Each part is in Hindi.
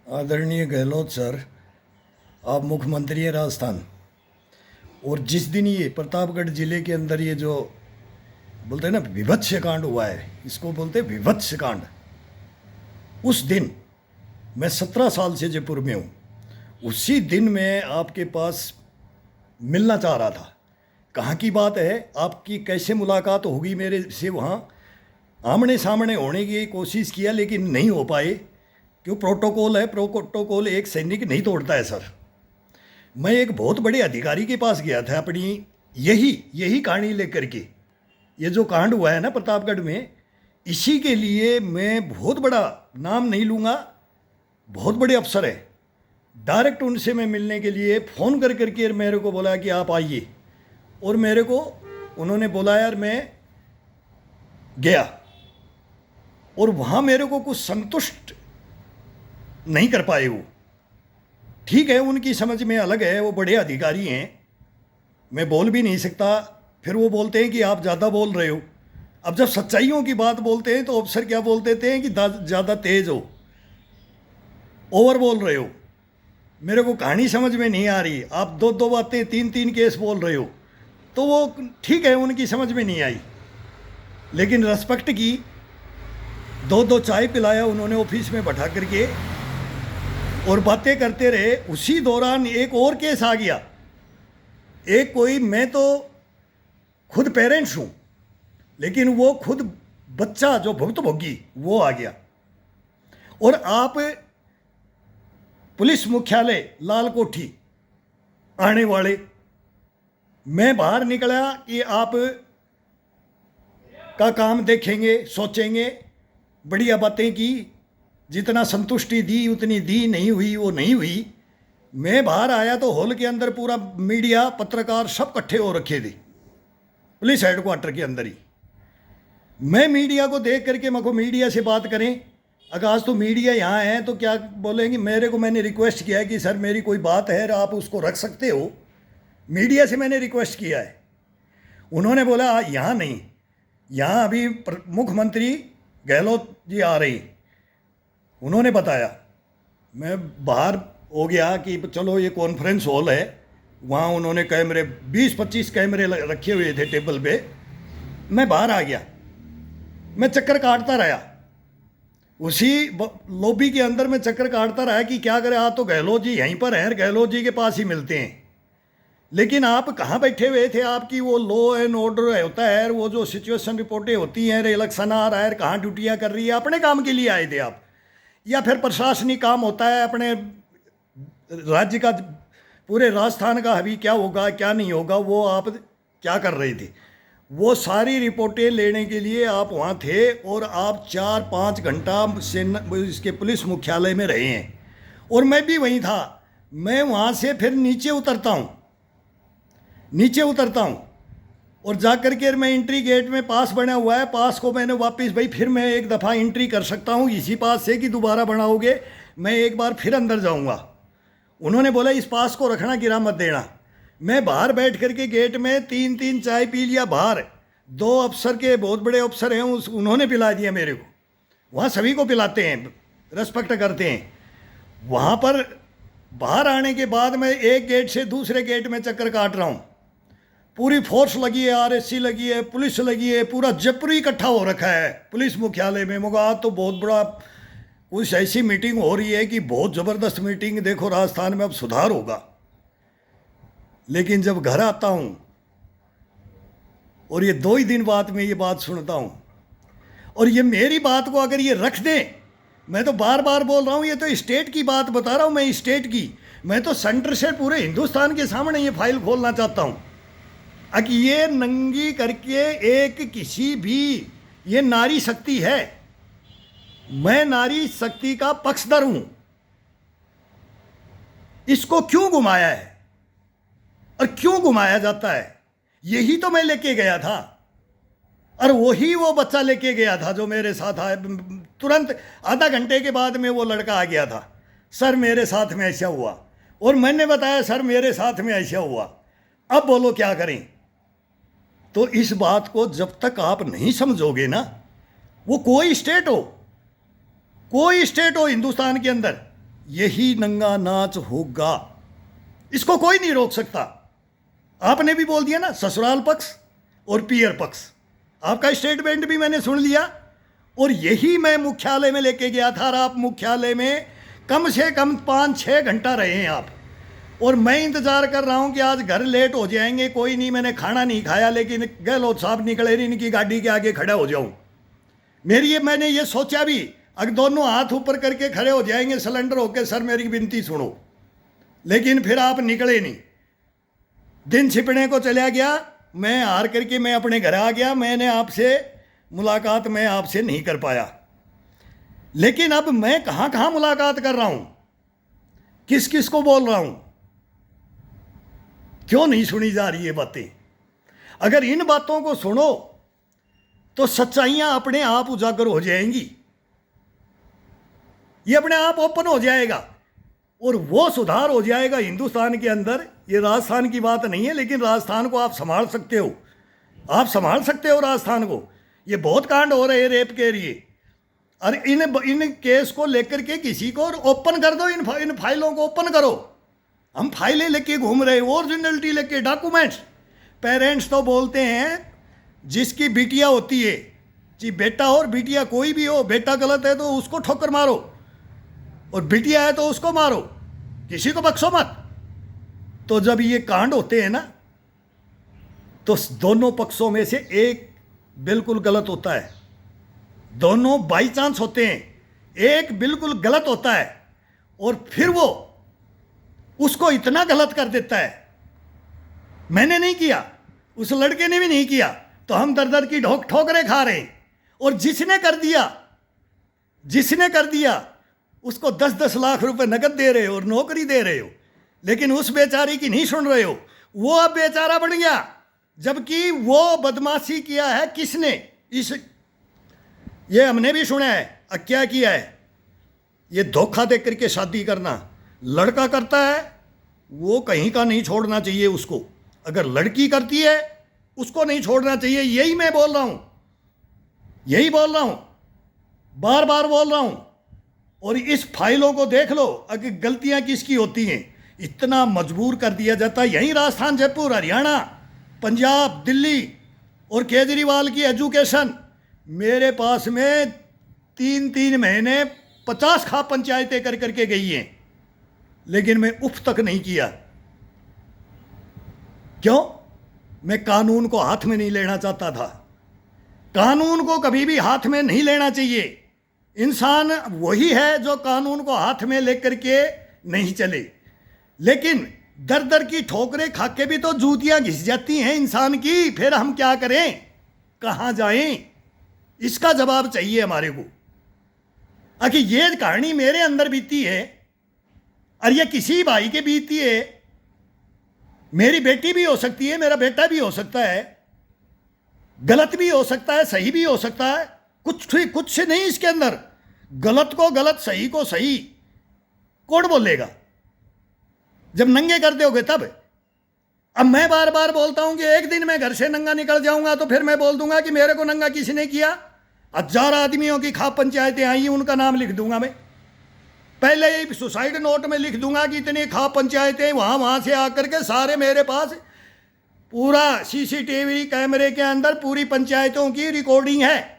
आदरणीय गहलोत सर, आप मुख्यमंत्री हैं राजस्थान। और जिस दिन ये प्रतापगढ़ जिले के अंदर ये जो बोलते हैं ना विभत्स कांड हुआ है, इसको बोलते हैं विभत्स कांड। उस दिन मैं 17 साल से जयपुर में हूँ। उसी दिन मैं आपके पास मिलना चाह रहा था। कहाँ की बात है, आपकी कैसे मुलाकात होगी मेरे से वहाँ। आमने सामने होने की कोशिश किया लेकिन नहीं हो पाए, क्यों प्रोटोकॉल है, प्रोटोकॉल एक सैनिक नहीं तोड़ता है सर। मैं एक बहुत बड़े अधिकारी के पास गया था अपनी यही कहानी लेकर के। ये जो कांड हुआ है ना प्रतापगढ़ में, इसी के लिए मैं बहुत बड़ा नाम नहीं लूँगा, बहुत बड़े अफसर है, डायरेक्ट उनसे मैं मिलने के लिए फ़ोन कर करके मेरे को बोला कि आप आइए। और मेरे को उन्होंने बोला, यार मैं गया और वहाँ मेरे को कुछ संतुष्ट नहीं कर पाए वो। ठीक है, उनकी समझ में अलग है, वो बड़े अधिकारी हैं, मैं बोल भी नहीं सकता। फिर वो बोलते हैं कि आप ज़्यादा बोल रहे हो। अब जब सच्चाइयों की बात बोलते हैं तो अफसर क्या बोल देते हैं कि ज़्यादा तेज़ हो, ओवर बोल रहे हो। मेरे को कहानी समझ में नहीं आ रही, आप दो बातें, तीन केस बोल रहे हो। तो वो ठीक है, उनकी समझ में नहीं आई, लेकिन रेस्पेक्ट की। दो चाय पिलाया उन्होंने ऑफिस में बैठा करके और बातें करते रहे। उसी दौरान एक और केस आ गया। एक कोई, मैं तो खुद पेरेंट्स हूँ, लेकिन वो खुद बच्चा जो भुक्तभोगी वो आ गया। और आप पुलिस मुख्यालय लाल कोठी आने वाले, मैं बाहर निकला कि आप का काम देखेंगे, सोचेंगे, बढ़िया बातें की, जितना संतुष्टि दी उतनी दी, नहीं हुई वो नहीं हुई। मैं बाहर आया तो हॉल के अंदर पूरा मीडिया, पत्रकार सब इकट्ठे हो रखे थे पुलिस हेडक्वार्टर के अंदर ही। मैं मीडिया को देख करके, मैं को मीडिया से बात करें, अगर आज तो मीडिया यहाँ है तो क्या बोलेंगे। मैंने रिक्वेस्ट किया है कि सर मेरी कोई बात है, आप उसको रख सकते हो। मीडिया से मैंने रिक्वेस्ट किया है। उन्होंने बोला यहाँ नहीं, यहाँ अभी मुख्यमंत्री गहलोत जी आ रही। उन्होंने बताया, मैं बाहर हो गया कि चलो ये कॉन्फ्रेंस हॉल है, वहाँ उन्होंने कैमरे 20-25 कैमरे रखे हुए थे टेबल पे। मैं बाहर आ गया, मैं चक्कर काटता रहा, उसी लॉबी के अंदर मैं चक्कर काटता रहा कि क्या करें। आज तो गहलोत जी यहीं पर हैं, गहलोत जी के पास ही मिलते हैं। लेकिन आप कहाँ बैठे हुए थे, आपकी वो लॉ एंड ऑर्डर होता है, वो जो सिचुएशन रिपोर्टें होती हैं, इलेक्शन आ रहा है, कहाँ ड्यूटियाँ कर रही है, अपने काम के लिए आए थे आप, या फिर प्रशासनिक काम होता है अपने राज्य का, पूरे राजस्थान का अभी क्या होगा क्या नहीं होगा, वो आप क्या कर रहे थे, वो सारी रिपोर्टें लेने के लिए आप वहाँ थे। और आप 4-5 घंटा इसके पुलिस मुख्यालय में रहे हैं, और मैं भी वहीं था। मैं वहाँ से फिर नीचे उतरता हूँ और जा कर के मैं एंट्री गेट में पास बना हुआ है, पास को मैंने वापस, भाई फिर मैं एक दफ़ा एंट्री कर सकता हूँ इसी पास से कि दोबारा बनाओगे, मैं एक बार फिर अंदर जाऊँगा। उन्होंने बोला इस पास को रखना, गिरा मत देना। मैं बाहर बैठ करके गेट में 3 चाय पी लिया बाहर। 2 अफसर के, बहुत बड़े अफसर हैं, उन्होंने पिला दिया मेरे को। वहाँ सभी को पिलाते हैं, रेस्पेक्ट करते हैं। वहाँ पर बाहर आने के बाद मैं एक गेट से दूसरे गेट में चक्कर काट रहा हूँ। पूरी फोर्स लगी है, RSC लगी है, पुलिस लगी है, पूरा जयपुर इकट्ठा हो रखा है पुलिस मुख्यालय में। मगर आज तो बहुत बड़ा कुछ ऐसी मीटिंग हो रही है कि बहुत ज़बरदस्त मीटिंग, देखो राजस्थान में अब सुधार होगा। लेकिन जब घर आता हूँ और ये 2 ही दिन बाद में ये बात सुनता हूँ, और ये मेरी बात को अगर ये रख दें, मैं तो बार बार बोल रहा हूँ, ये तो स्टेट की बात बता रहा हूँ मैं, स्टेट की। मैं तो सेंटर से पूरे हिंदुस्तान के सामने ये फाइल खोलना चाहता हूँ। अब ये नंगी करके एक किसी भी, ये नारी शक्ति है, मैं नारी शक्ति का पक्षधर हूं, इसको क्यों घुमाया है और क्यों घुमाया जाता है, यही तो मैं लेके गया था। और वही वो बच्चा लेके गया था जो मेरे साथ आया। तुरंत आधा घंटे के बाद में वो लड़का आ गया था, सर मेरे साथ में ऐसा हुआ, और मैंने बताया सर मेरे साथ में ऐसा हुआ, अब बोलो क्या करें। तो इस बात को जब तक आप नहीं समझोगे ना, वो कोई स्टेट हो हिंदुस्तान के अंदर, यही नंगा नाच होगा, इसको कोई नहीं रोक सकता। आपने भी बोल दिया ना, ससुराल पक्ष और पियर पक्ष, आपका स्टेटमेंट भी मैंने सुन लिया। और यही मैं मुख्यालय में लेके गया था, और आप मुख्यालय में कम से कम 5-6 घंटा रहे हैं आप। और मैं इंतज़ार कर रहा हूं कि आज घर लेट हो जाएंगे, कोई नहीं, मैंने खाना नहीं खाया, लेकिन गहलोत साहब निकले, इनकी गाड़ी के आगे खड़ा हो जाऊं। मैंने ये सोचा भी, अगर दोनों हाथ ऊपर करके खड़े हो जाएंगे सिलेंडर होके, सर मेरी विनती सुनो, लेकिन फिर आप निकले नहीं। दिन छिपने को चला गया, मैं हार करके मैं अपने घर आ गया। मैंने आपसे मुलाकात मैं आपसे नहीं कर पाया। लेकिन अब मैं कहाँ कहाँ मुलाकात कर रहा हूं, किस किस को बोल रहा हूं, क्यों नहीं सुनी जा रही ये बातें? अगर इन बातों को सुनो तो सच्चाइयां अपने आप उजागर हो जाएंगी, ये अपने आप ओपन हो जाएगा और वो सुधार हो जाएगा हिंदुस्तान के अंदर। ये राजस्थान की बात नहीं है, लेकिन राजस्थान को आप संभाल सकते हो, आप संभाल सकते हो राजस्थान को। ये बहुत कांड हो रहे हैं रेप के लिए, और इन केस को लेकर के किसी को ओपन कर दो, इन फाइलों को ओपन करो। हम फाइलें लेके घूम रहे हैं, ओरिजिनलिटी लेके, डॉक्यूमेंट्स। पेरेंट्स तो बोलते हैं जिसकी बिटिया होती है, जी बेटा और बिटिया कोई भी हो, बेटा गलत है तो उसको ठोकर मारो और बिटिया है तो उसको मारो, किसी को बख्शो मत। तो जब ये कांड होते हैं ना, तो दोनों पक्षों में से एक बिल्कुल गलत होता है, दोनों बाई चांस होते हैं, एक बिल्कुल गलत होता है और फिर वो उसको इतना गलत कर देता है। मैंने नहीं किया, उस लड़के ने भी नहीं किया, तो हम दर दर की ठोकरें खा रहे हैं। और जिसने कर दिया उसको 10-10 लाख रुपए नकद दे रहे हो और नौकरी दे रहे हो, लेकिन उस बेचारी की नहीं सुन रहे हो। वो अब बेचारा बन गया, जबकि वो बदमाशी किया है किसने? ये हमने भी सुना है। क्या किया है? ये धोखा दे करके शादी करना लड़का करता है, वो कहीं का नहीं छोड़ना चाहिए उसको। अगर लड़की करती है उसको नहीं छोड़ना चाहिए। यही मैं बोल रहा हूं, यही बोल रहा हूं, बार बार बोल रहा हूं। और इस फाइलों को देख लो, अगर गलतियां किसकी होती हैं, इतना मजबूर कर दिया जाता है। यहीं राजस्थान, जयपुर, हरियाणा, पंजाब, दिल्ली और केजरीवाल की एजुकेशन, मेरे पास में 3-3 महीने 50 खाप पंचायतें कर करके गई हैं, लेकिन मैं उफ तक नहीं किया। क्यों? मैं कानून को हाथ में नहीं लेना चाहता था। कानून को कभी भी हाथ में नहीं लेना चाहिए। इंसान वही है जो कानून को हाथ में लेकर के नहीं चले। लेकिन दर दर की ठोकरें खा के भी तो जूतियां घिस जाती हैं इंसान की। फिर हम क्या करें, कहां जाएं? इसका जवाब चाहिए हमारे को। आखिर ये कहानी मेरे अंदर बीती है और ये किसी भाई के बीती है। मेरी बेटी भी हो सकती है, मेरा बेटा भी हो सकता है, गलत भी हो सकता है, सही भी हो सकता है। कुछ नहीं इसके अंदर। गलत को गलत, सही को सही कौन बोलेगा? जब नंगे कर दोगे तब। अब मैं बार बार बोलता हूं कि एक दिन मैं घर से नंगा निकल जाऊंगा तो फिर मैं बोल दूंगा कि मेरे को नंगा किसी ने किया। 1000 आदमियों की खाप पंचायतें आई, उनका नाम लिख दूंगा मैं। पहले ही सुसाइड नोट में लिख दूंगा कि इतनी खाप पंचायतें, वहां से आकर के सारे मेरे पास पूरा सीसीटीवी कैमरे के अंदर पूरी पंचायतों की रिकॉर्डिंग है।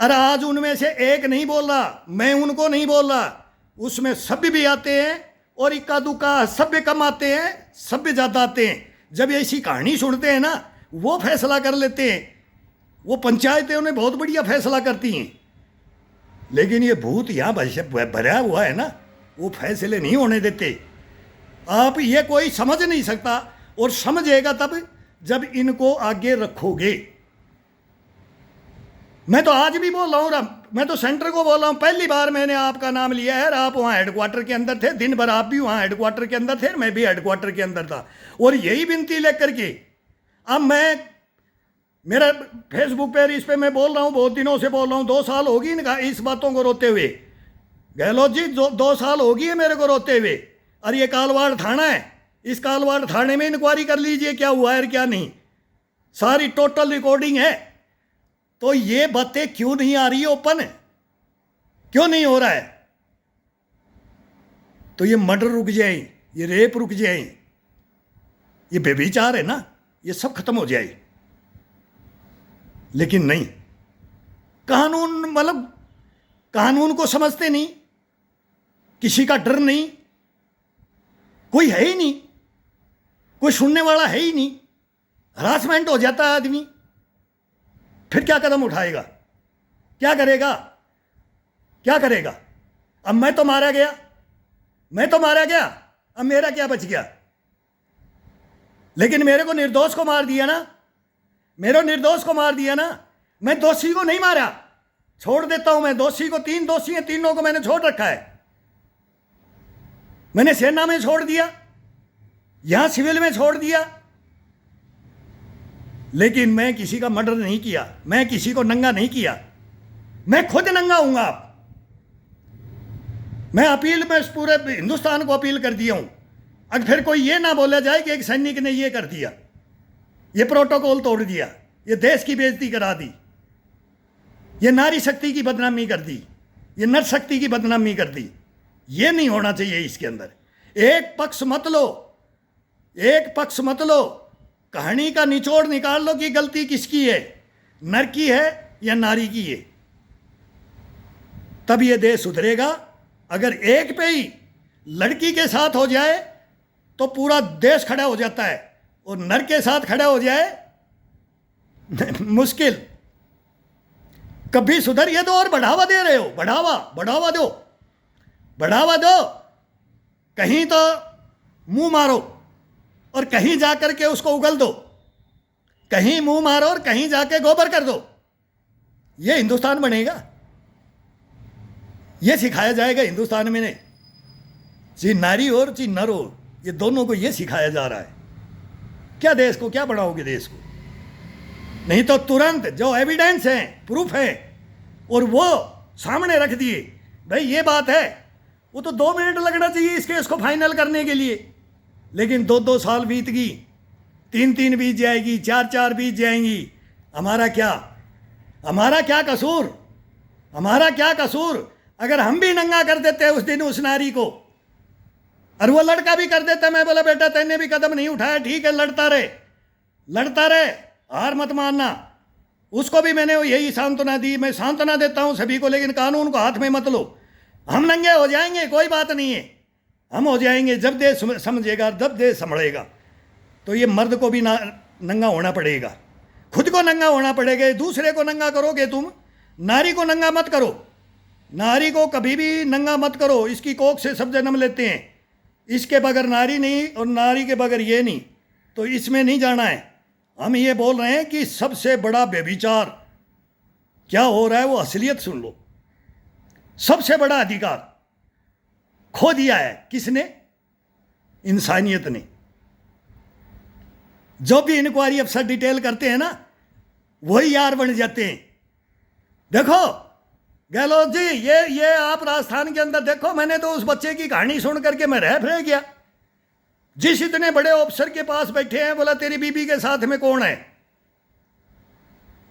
अरे आज उनमें से एक नहीं बोल रहा, मैं उनको नहीं बोल रहा, उसमें सभ्य भी आते हैं और इक्का दुक्का सभ्य कम आते हैं, सभ्य ज़्यादा आते हैं। जब ऐसी कहानी सुनते हैं ना, वो फैसला कर लेते हैं। वो पंचायतें उन्हें बहुत बढ़िया फैसला करती हैं, लेकिन ये भूत यहाँ भरा हुआ है ना, वो फैसले नहीं होने देते। आप ये कोई समझ नहीं सकता, और समझेगा तब जब इनको आगे रखोगे। मैं तो आज भी बोल रहा हूँ, मैं तो सेंटर को बोल रहा हूँ। पहली बार मैंने आपका नाम लिया है, आप वहाँ हेडक्वार्टर के अंदर थे, दिन भर आप भी वहाँ हेडक्वार्टर के अंदर थे, मैं भी हेडक्वार्टर के अंदर था, और यही विनती लेकर के अब मेरा फेसबुक पर इस पे मैं बोल रहा हूँ, बहुत दिनों से बोल रहा हूँ। 2 साल होगी इस बातों को रोते हुए। गहलोत जी 2 साल होगी है मेरे को रोते हुए। और ये कालवाड़ थाना है, इस कालवाड़ थाने में इंक्वायरी कर लीजिए क्या हुआ है और क्या नहीं, सारी टोटल रिकॉर्डिंग है। तो ये बातें क्यों नहीं आ रही ओपन, क्यों नहीं हो रहा है? तो ये मर्डर रुक जाए, ये रेप रुक जाए, ये बेविचार है ना, ये सब खत्म हो जाए। लेकिन नहीं, कानून मतलब कानून को समझते नहीं, किसी का डर नहीं, कोई है ही नहीं, कोई सुनने वाला है ही नहीं। हरासमेंट हो जाता है आदमी, फिर क्या कदम उठाएगा, क्या करेगा, क्या करेगा? अब मैं तो मारा गया, मैं तो मारा गया, अब मेरा क्या बच गया? लेकिन मेरे को निर्दोष को मार दिया ना, मेरे निर्दोष को मार दिया ना। मैं दोषी को नहीं मारा, छोड़ देता हूं मैं दोषी को। 3 दोषी हैं, तीनों को मैंने छोड़ रखा है। मैंने सेना में छोड़ दिया, यहां सिविल में छोड़ दिया, लेकिन मैं किसी का मर्डर नहीं किया, मैं किसी को नंगा नहीं किया, मैं खुद नंगा हूंगा। मैं अपील में पूरे हिंदुस्तान को अपील कर दिया हूं। अगर फिर कोई ये ना बोला जाए कि एक सैनिक ने ये कर दिया, ये प्रोटोकॉल तोड़ दिया, ये देश की बेइज्जती करा दी, ये नारी शक्ति की बदनामी कर दी, ये नर शक्ति की बदनामी कर दी, ये नहीं होना चाहिए। इसके अंदर एक पक्ष मत लो, एक पक्ष मत लो, कहानी का निचोड़ निकाल लो कि गलती किसकी है, नर की है या नारी की है। तब ये देश सुधरेगा। अगर एक पे ही लड़की के साथ हो जाए तो पूरा देश खड़ा हो जाता है, और नर के साथ खड़ा हो जाए मुश्किल। कभी सुधरिए तो, और बढ़ावा दे रहे हो, बढ़ावा दो, बढ़ावा दो। कहीं तो मुंह मारो और कहीं जाकर के उसको उगल दो, कहीं मुंह मारो और कहीं जाके गोबर कर दो। ये हिंदुस्तान बनेगा, ये सिखाया जाएगा हिंदुस्तान में। नहीं, चाहे नारी हो चाहे नर हो, ये दोनों को ये सिखाया जा रहा है। क्या देश को क्या बढ़ाओगे देश को? नहीं तो तुरंत जो एविडेंस है, प्रूफ है, और वो सामने रख दिए, भाई ये बात है, वो तो 2 मिनट लगना चाहिए इस केस को फाइनल करने के लिए। लेकिन 2-2 साल बीत गई, 3-3 बीत जाएगी, 4-4 बीत जाएंगी। हमारा क्या कसूर? हमारा क्या कसूर? अगर हम भी नंगा कर देते उस दिन उस नारी को, और वो लड़का भी कर देता, मैं बोला बेटा तैने भी कदम नहीं उठाया, ठीक है, लड़ता रहे, हार मत मानना। उसको भी मैंने यही सांत्वना दी, मैं सांत्वना देता हूं सभी को, लेकिन कानून को हाथ में मत लो। हम नंगे हो जाएंगे, कोई बात नहीं है, हम हो जाएंगे। जब देश समझेगा, जब देश संभलेगा, तो ये मर्द को भी नंगा होना पड़ेगा, खुद को नंगा होना पड़ेगा। दूसरे को नंगा करोगे तुम, नारी को नंगा मत करो, नारी को कभी भी नंगा मत करो। इसकी कोख से सब जन्म लेते हैं, इसके बगैर नारी नहीं और नारी के बगैर ये नहीं, तो इसमें नहीं जाना है। हम ये बोल रहे हैं कि सबसे बड़ा व्यभिचार क्या हो रहा है, वो असलियत सुन लो। सबसे बड़ा अधिकार खो दिया है किसने? इंसानियत ने। जो भी इंक्वायरी अफसर डिटेल करते हैं ना, वही यार बन जाते हैं। देखो गहलोत जी, ये आप राजस्थान के अंदर देखो, मैंने तो उस बच्चे की कहानी सुन करके मैं रह गया। जिस इतने बड़े ऑफिसर के पास बैठे हैं, बोला तेरी बीबी के साथ में कौन है,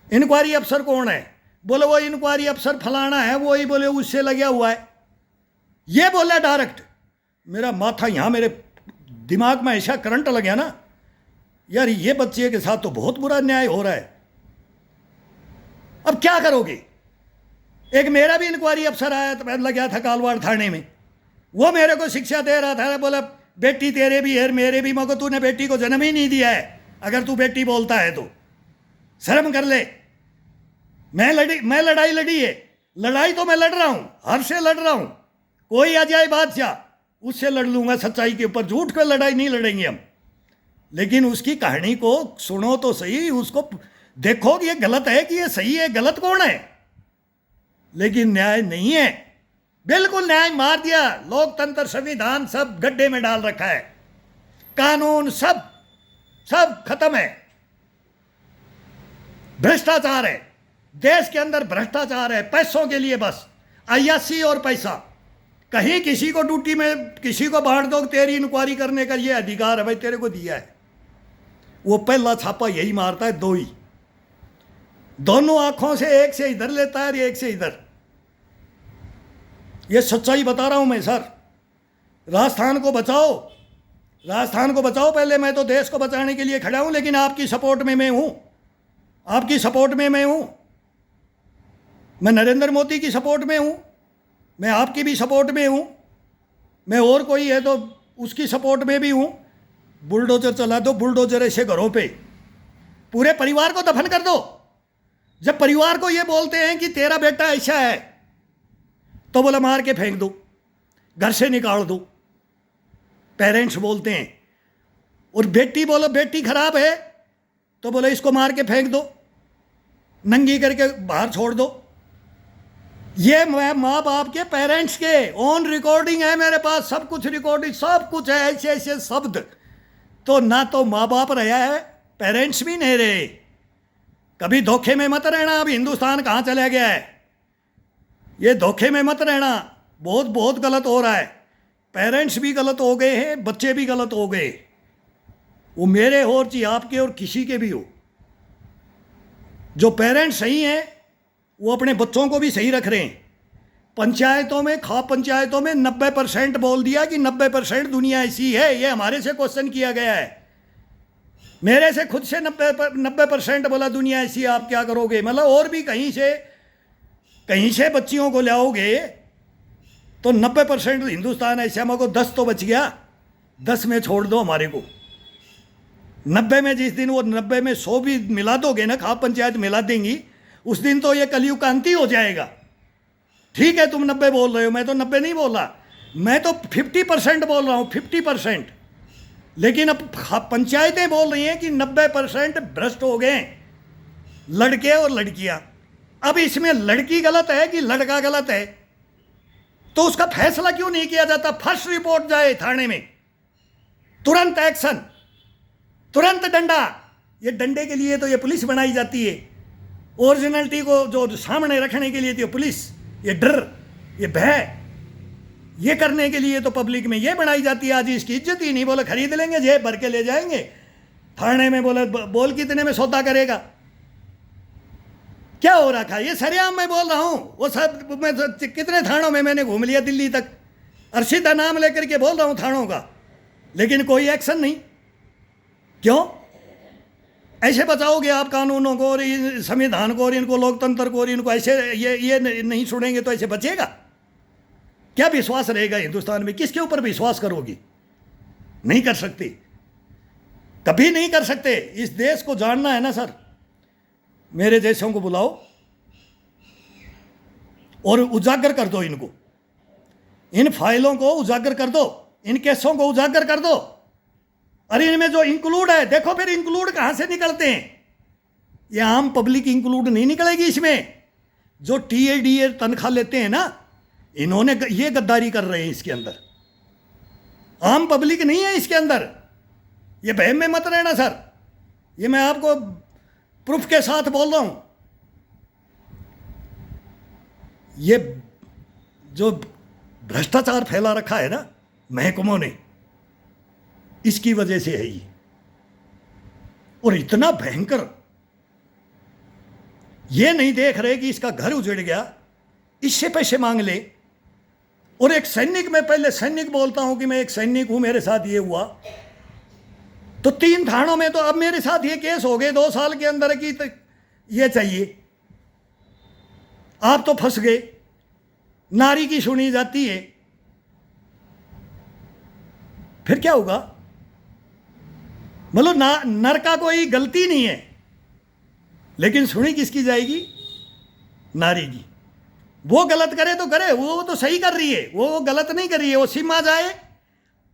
इंक्वायरी अफसर कौन है? बोले वो इंक्वायरी अफसर फलाना है, वो ही बोले उससे लगा हुआ है। ये बोला डायरेक्ट। मेरा माथा यहां, मेरे दिमाग में ऐसा करंट लग गया ना, यार ये बच्चे के साथ तो बहुत बुरा अन्याय हो रहा है। अब क्या करोगे? एक मेरा भी इंक्वायरी अफसर आया तो लगा था कालवाड़ थाने में, वो मेरे को शिक्षा दे रहा था, बोला बेटी तेरे भी है मेरे भी, मगर तूने बेटी को जन्म ही नहीं दिया है, अगर तू बेटी बोलता है तो शर्म कर ले। मैं लड़ाई लड़ी है, लड़ाई तो मैं लड़ रहा हूं, हर से लड़ रहा हूं। कोई आ जाए बादशाह, उससे लड़ लूंगा सच्चाई के ऊपर, झूठ पे लड़ाई नहीं लड़ेंगे हम। लेकिन उसकी कहानी को सुनो तो सही, उसको देखो कि ये गलत है कि ये सही है, गलत कौन है। लेकिन न्याय नहीं है, बिल्कुल न्याय मार दिया। लोकतंत्र, संविधान सब गड्ढे में डाल रखा है, कानून सब खत्म है। भ्रष्टाचार है देश के अंदर, भ्रष्टाचार है, पैसों के लिए बस अय्यासी और पैसा। कहीं किसी को ड्यूटी में किसी को बांट दो, तेरी इंक्वायरी करने का ये अधिकार है भाई, तेरे को दिया है। वो पहला छापा यही मारता है, दो ही, दोनों आंखों से, एक से इधर लेता है और एक से इधर। ये सच्चाई बता रहा हूं मैं सर। राजस्थान को बचाओ, राजस्थान को बचाओ पहले। मैं तो देश को बचाने के लिए खड़ा हूं, लेकिन आपकी सपोर्ट में मैं हूं, आपकी सपोर्ट में मैं हूं। मैं नरेंद्र मोदी की सपोर्ट में हूं, मैं आपकी भी सपोर्ट में हूं, मैं और कोई है तो उसकी सपोर्ट में भी हूं। बुलडोजर चला दो, बुलडोजर ऐसे घरों पे पूरे परिवार को दफन कर दो। जब परिवार को ये बोलते हैं कि तेरा बेटा ऐसा है, तो बोला मार के फेंक दो, घर से निकाल दो, पेरेंट्स बोलते हैं। और बेटी बोलो बेटी खराब है, तो बोले इसको मार के फेंक दो, नंगी करके बाहर छोड़ दो। ये माँ बाप के, पेरेंट्स के ऑन रिकॉर्डिंग है मेरे पास, सब कुछ रिकॉर्डिंग, सब कुछ है, ऐसे ऐसे शब्द। तो ना तो माँ बाप रहा है, पेरेंट्स भी नहीं रहे। कभी धोखे में मत रहना, अब हिंदुस्तान कहाँ चला गया है, ये धोखे में मत रहना, बहुत बहुत गलत हो रहा है। पेरेंट्स भी गलत हो गए हैं, बच्चे भी गलत हो गए, वो मेरे हो चाहे आपके और किसी के भी हो। जो पेरेंट्स सही हैं वो अपने बच्चों को भी सही रख रहे हैं। पंचायतों में, खाप पंचायतों में 90% बोल दिया कि 90% दुनिया ऐसी है। ये हमारे से क्वेश्चन किया गया है, मेरे से खुद से 90% बोला दुनिया ऐसी है, आप क्या करोगे? मतलब और भी कहीं से बच्चियों को लाओगे तो 90% हिंदुस्तान ऐसा। मेरे को 10 तो बच गया, 10 में छोड़ दो हमारे को। 90 में जिस दिन वो 90 में 100 भी मिला दोगे ना, खाप पंचायत मिला देंगी, उस दिन तो ये कलयुग का अंत ही हो जाएगा। ठीक है तुम 90 बोल रहे हो, मैं तो 90 नहीं बोल रहा, मैं तो 50% बोल रहा हूँ, 50%। लेकिन अब पंचायतें बोल रही हैं कि 90% भ्रष्ट हो गए लड़के और लड़कियां। अब इसमें लड़की गलत है कि लड़का गलत है, तो उसका फैसला क्यों नहीं किया जाता? फर्स्ट रिपोर्ट जाए थाने में, तुरंत एक्शन, तुरंत डंडा। ये डंडे के लिए तो ये पुलिस बनाई जाती है, ओरिजिनलिटी को जो सामने रखने के लिए तो पुलिस, ये डर, ये भय, ये करने के लिए तो पब्लिक में ये बनाई जाती है। आज इसकी इज्जत ही नहीं, बोले खरीद लेंगे, जेब भर के ले जाएंगे थाने में, बोले बोल कितने में सौदा करेगा। क्या हो रखा है ये? सरेआम मैं बोल रहा हूं, वो सब मैं कितने थानों में मैंने घूम लिया, दिल्ली तक, और सीधा नाम लेकर के बोल रहा हूं थानों का, लेकिन कोई एक्शन नहीं। क्यों? ऐसे बचाओगे आप कानूनों को और संविधान को और इनको, लोकतंत्र को और इनको? ऐसे ये नहीं सुनेंगे तो ऐसे बचेगा? क्या विश्वास रहेगा हिंदुस्तान में? किसके ऊपर विश्वास करोगी? नहीं कर सकती, कभी नहीं कर सकते। इस देश को जानना है ना सर, मेरे जैसों को बुलाओ और उजागर कर दो इनको, इन फाइलों को उजागर कर दो, इन केसों को उजागर कर दो। अरे इनमें जो इंक्लूड है, देखो फिर इंक्लूड कहां से निकलते हैं? ये आम पब्लिक इंक्लूड नहीं निकलेगी इसमें। जो टीएडीए तनख्वाह लेते हैं ना, इन्होंने ये गद्दारी कर रहे हैं इसके अंदर, आम पब्लिक नहीं है इसके अंदर। ये बहम में मत रहना सर, ये मैं आपको प्रूफ के साथ बोल रहा हूं। ये जो भ्रष्टाचार फैला रखा है ना महकमों ने, इसकी वजह से है ये। और इतना भयंकर, ये नहीं देख रहे कि इसका घर उजड़ गया, इससे पैसे मांग ले। और एक सैनिक, मैं पहले सैनिक बोलता हूं कि मैं एक सैनिक हूं, मेरे साथ ये हुआ, तो 3 थानों में तो अब मेरे साथ ये केस हो गए 2 साल के अंदर की, तो ये चाहिए, आप तो फंस गए। नारी की सुनी जाती है, फिर क्या होगा? मतलब नर का कोई गलती नहीं है, लेकिन सुनी किसकी जाएगी? नारी की। वो गलत करे तो करे, वो तो सही कर रही है, वो गलत नहीं कर रही है। वो सीमा जाए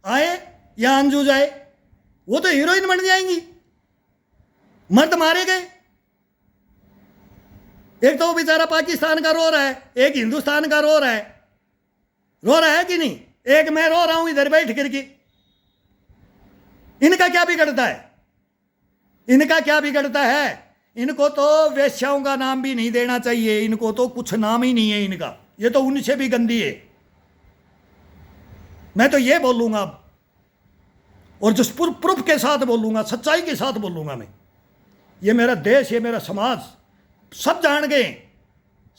आए या अंजू जाए, वो तो हीरोइन बन जाएंगी। मर्द मारे गए, एक तो वो बेचारा पाकिस्तान का रो रहा है, एक हिंदुस्तान का रो रहा है कि नहीं? एक मैं रो रहा हूं इधर बैठ करके। इनका क्या बिगड़ता है? इनका क्या बिगड़ता है? इनको तो वेश्याओं का नाम भी नहीं देना चाहिए, इनको तो कुछ नाम ही नहीं है इनका, ये तो उनसे भी गंदी है। मैं तो ये बोलूंगा, और जो प्रूफ के साथ बोलूंगा, सच्चाई के साथ बोलूंगा मैं, ये मेरा देश, ये मेरा समाज, सब जान गए,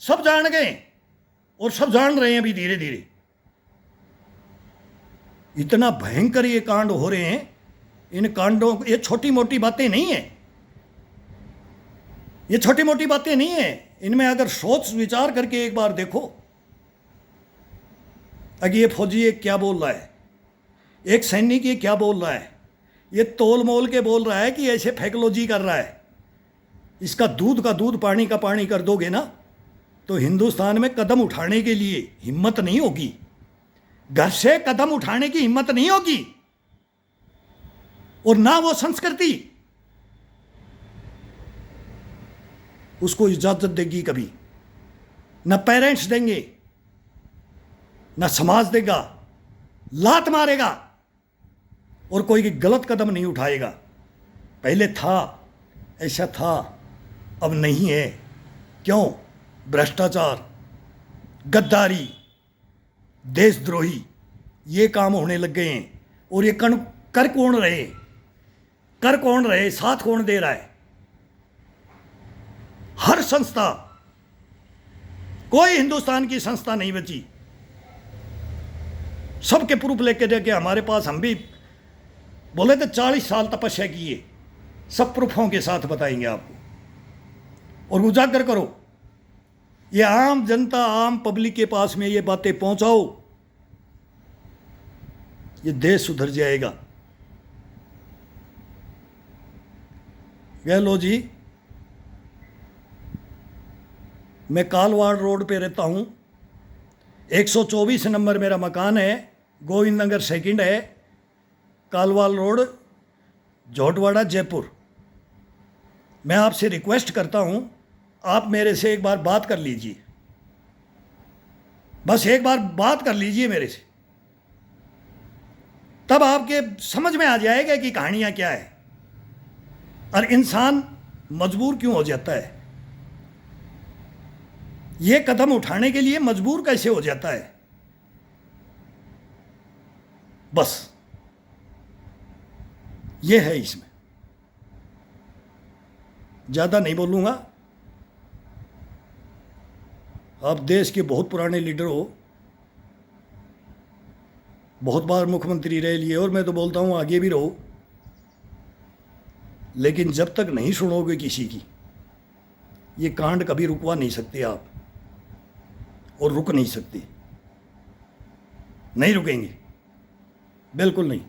सब जान गए, और सब जान रहे हैं अभी धीरे धीरे। इतना भयंकर ये कांड हो रहे हैं। इन कांडों, ये छोटी मोटी बातें नहीं है, ये छोटी मोटी बातें नहीं है। इनमें अगर सोच विचार करके एक बार देखो, अगर ये फौजी ये क्या बोल रहा है, एक सैनिक ये क्या बोल रहा है, ये तोल मोल के बोल रहा है कि ऐसे फेकलॉजी कर रहा है। इसका दूध का दूध पानी का पानी कर दोगे ना, तो हिंदुस्तान में कदम उठाने के लिए हिम्मत नहीं होगी, घर से कदम उठाने की हिम्मत नहीं होगी, और ना वो संस्कृति उसको इजाजत देगी कभी। न पेरेंट्स देंगे, न समाज देगा, लात मारेगा और कोई गलत कदम नहीं उठाएगा। पहले था, ऐसा था, अब नहीं है। क्यों? भ्रष्टाचार, गद्दारी, देशद्रोही, ये काम होने लग गए हैं। और ये कर कौन रहे, कर कौन रहे, साथ कौन दे रहा है? हर संस्था, कोई हिंदुस्तान की संस्था नहीं बची। सबके प्रूफ लेके जाके हमारे पास, हम भी बोले तो 40 साल तपस्या किए, सब प्रूफों के साथ बताएंगे आपको। और उजागर करो, ये आम जनता, आम पब्लिक के पास में ये बातें पहुंचाओ, ये देश सुधर जाएगा। गहलोत जी, मैं कालवाड़ रोड पे रहता हूँ, 124 नंबर मेरा मकान है, गोविंद नगर सेकंड है, कालवाल रोड, झोटवाड़ा, जयपुर। मैं आपसे रिक्वेस्ट करता हूँ, आप मेरे से एक बार बात कर लीजिए, बस एक बार बात कर लीजिए मेरे से, तब आपके समझ में आ जाएगा कि कहानियाँ क्या है और इंसान मजबूर क्यों हो जाता है, ये कदम उठाने के लिए मजबूर कैसे हो जाता है। बस ये है इसमें, ज़्यादा नहीं बोलूँगा। आप देश के बहुत पुराने लीडर हो, बहुत बार मुख्यमंत्री रह लिए, और मैं तो बोलता हूँ आगे भी रहो, लेकिन जब तक नहीं सुनोगे किसी की, ये कांड कभी रुकवा नहीं सकते आप, और रुक नहीं सकते, नहीं रुकेंगे, बिल्कुल नहीं।